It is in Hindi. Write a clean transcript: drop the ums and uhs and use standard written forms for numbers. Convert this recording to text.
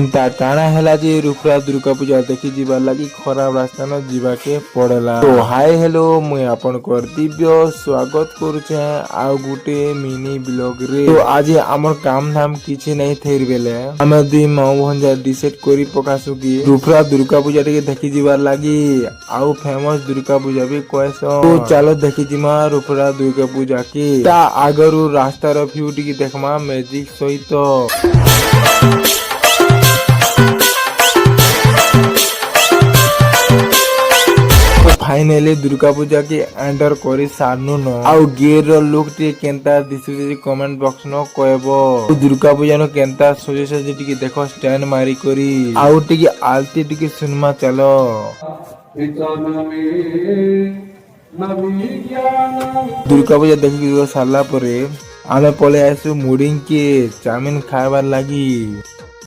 एंता काना हैला जे रुखरा दुर्गा पूजा देखि जीवार लगी खराब रास्ता न जीवाके पड़ेला। तो हाय हेलो मुई आपनकर दिव्य स्वागत करुछे आउ गुटे मिनी ब्लॉग रे। तो आज हमर काम धाम किछि नहीं थेर बेले हमें दुई माऊ भंजा डिसाइड करी पकासु कि रुखरा दुर्गा पूजा टिके देखि जीवार लगी आउ फेमस दुर्गा पूजा भी कहसो। तो चलो देखि जिमा रुखरा दुर्गा पूजा की ता आगरु रास्तार व्यू टिके देखमा मैजिक सहित। फाइनली दुर्गा पूजा के एंटर करी सारनु न आउ गेर रो लुक टी केंता दिसुजे कमेंट बॉक्स न कहबो। दुर्गा पूजा न केंता सोजे सोजे टिके देखो स्टैंड मारी करी आउ टिके आलती टिके सुनमा चलो। दुर्गा पूजा देखि सारला परे आमे पले आसु मुडिंग के चाउमिन खाइबार लागी।